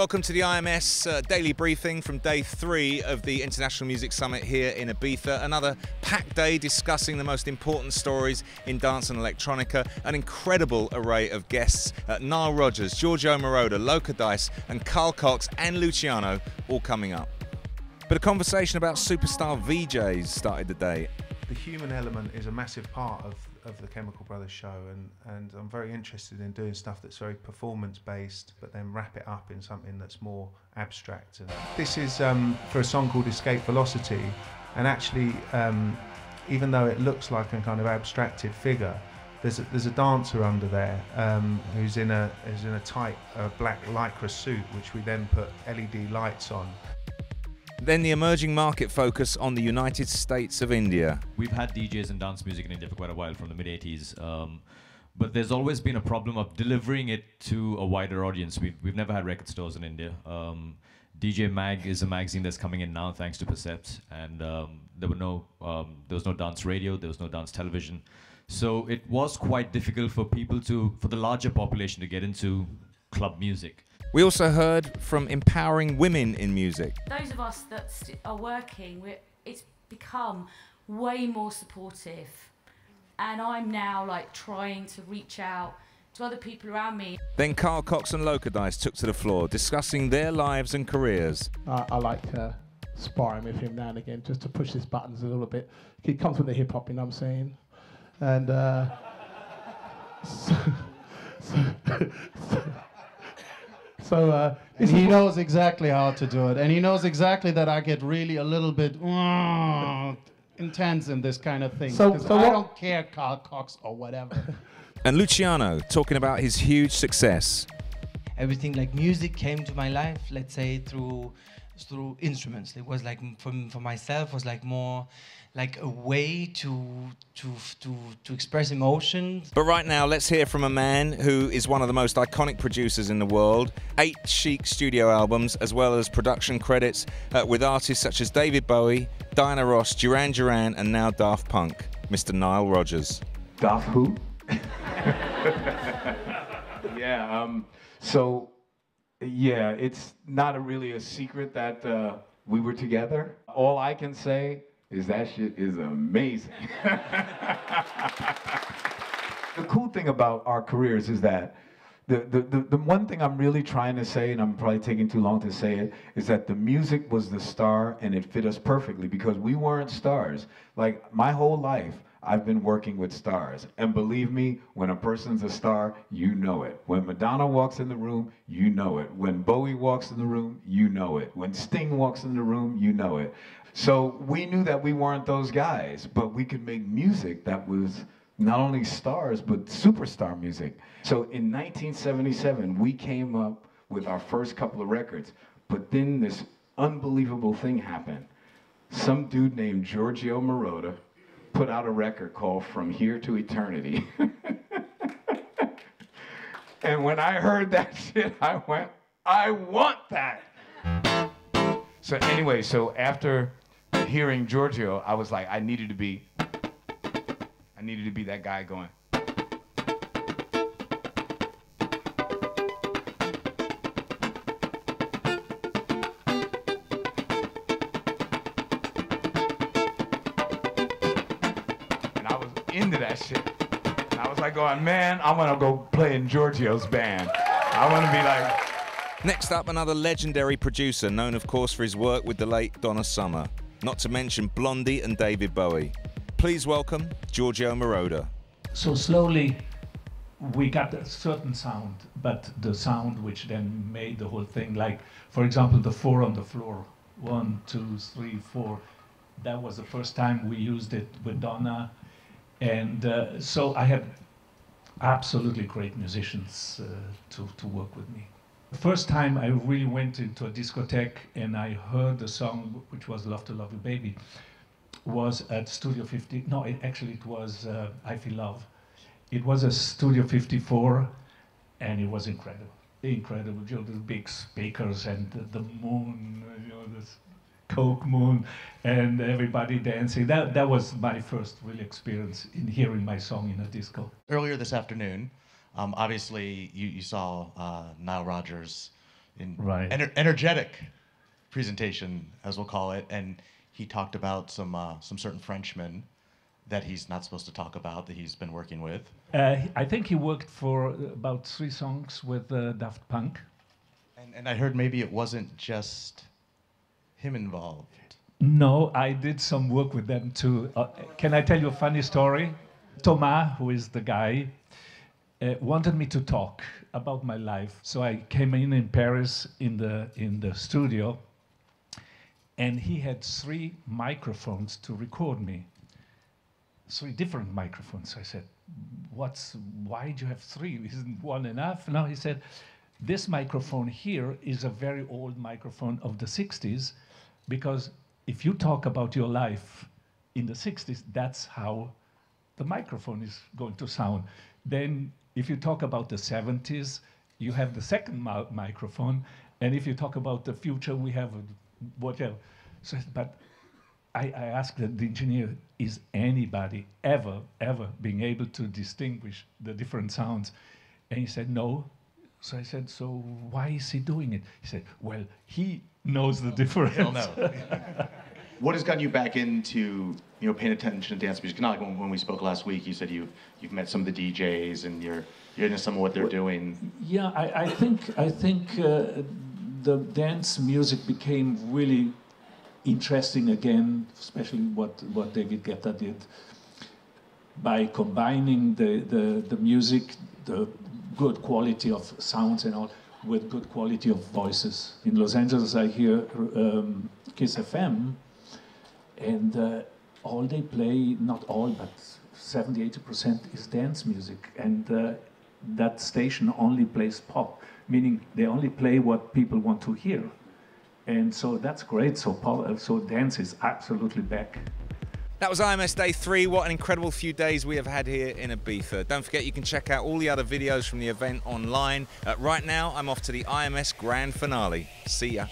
Welcome to the IMS Daily Briefing from day 3 of the International Music Summit here in Ibiza. Another packed day discussing the most important stories in dance and electronica. An incredible array of guests. Nile Rodgers, Giorgio Moroder, Loco Dice and Carl Cox and Luciano all coming up. But a conversation about superstar VJs started the day. The human element is a massive part of the Chemical Brothers show, and I'm very interested in doing stuff that's very performance-based, but then wrap it up in something that's more abstract. And this is for a song called Escape Velocity, and actually, even though it looks like a kind of abstracted figure, there's a dancer under there who's in a tight black lycra suit, which we then put LED lights on. Then the emerging market focus on the United States of India. We've had DJs and dance music in India for quite a while, from the mid-80s. But there's always been a problem of delivering it to a wider audience. We've never had record stores in India. DJ Mag is a magazine that's coming in now thanks to Percept. And there was no dance radio, there was no dance television. So it was quite difficult for for the larger population to get into club music. We also heard from empowering women in music. Those of us that are working, it's become way more supportive. And I'm now like trying to reach out to other people around me. Then Carl Cox and Loco Dice took to the floor, discussing their lives and careers. I like sparring with him now and again, just to push his buttons a little bit. He comes from the hip hop, you know what I'm saying? And and he knows exactly how to do it, and he knows exactly that I get really a little bit intense in this kind of thing. So I don't care, Carl Cox or whatever. And Luciano talking about his huge success. Everything like music came to my life, let's say through instruments. It was like for myself was like more like a way to express emotions. But right now, let's hear from a man who is one of the most iconic producers in the world. 8 chic studio albums, as well as production credits with artists such as David Bowie, Diana Ross, Duran Duran, and now Daft Punk, Mr. Nile Rodgers. Daft who? Yeah, it's not really a secret that we were together. All I can say is that shit is amazing. The cool thing about our careers is that the one thing I'm really trying to say, and I'm probably taking too long to say it, is that the music was the star and it fit us perfectly because we weren't stars. Like my whole life, I've been working with stars. And believe me, when a person's a star, you know it. When Madonna walks in the room, you know it. When Bowie walks in the room, you know it. When Sting walks in the room, you know it. So we knew that we weren't those guys, but we could make music that was not only stars, but superstar music. So in 1977, we came up with our first couple of records, but then this unbelievable thing happened. Some dude named Giorgio Moroder put out a record called From Here to Eternity. And when I heard that shit, I went, I want that. So anyway, so after hearing Giorgio, I was like, I needed to be that guy going. Into that shit. And I was like going, man, I want to go play in Giorgio's band. I want to be like... Next up, another legendary producer, known of course for his work with the late Donna Summer. Not to mention Blondie and David Bowie. Please welcome Giorgio Moroder. So slowly we got a certain sound, but the sound which then made the whole thing, like for example the 4 on the floor, 1, 2, 3, 4. That was the first time we used it with Donna. And so I had absolutely great musicians to work with me. The first time I really went into a discotheque and I heard the song, which was Love to Love You Baby, was at Studio 50. No, it was I Feel Love. It was a Studio 54 and it was incredible. Incredible, you know, the big speakers and the moon, you know, this Coke moon, and everybody dancing. That was my first real experience in hearing my song in a disco. Earlier this afternoon, obviously you saw Nile Rodgers Right. Energetic presentation, as we'll call it, and he talked about some certain Frenchmen that he's not supposed to talk about that he's been working with. I think he worked for about 3 songs with Daft Punk. And I heard maybe it wasn't just him involved. No, I did some work with them too. Can I tell you a funny story? Thomas, who is the guy, wanted me to talk about my life. So I came in Paris in the studio, and he had 3 microphones to record me. 3 different microphones. I said, why do you have 3? Isn't 1 enough? No, he said, this microphone here is a very old microphone of the 60s, because if you talk about your life in the 60s, that's how the microphone is going to sound. Then if you talk about the 70s, you have the second microphone. And if you talk about the future, we have whatever. So, but I asked the engineer, is anybody ever being able to distinguish the different sounds? And he said, no. So I said, so why is he doing it? He said, well, he knows the difference. He'll know. What has gotten you back into, paying attention to dance music? Not like when we spoke last week, you said you've met some of the DJs and you're into some of what they're doing. Yeah, I think the dance music became really interesting again, especially what David Guetta did, by combining the music, the good quality of sounds and all, with good quality of voices. In Los Angeles, I hear Kiss FM, and all they play, not all, but 70–80% is dance music, and that station only plays pop, meaning they only play what people want to hear. And so that's great, so dance is absolutely back. That was IMS Day 3. What an incredible few days we have had here in Ibiza. Don't forget you can check out all the other videos from the event online. Right now I'm off to the IMS Grand Finale. See ya.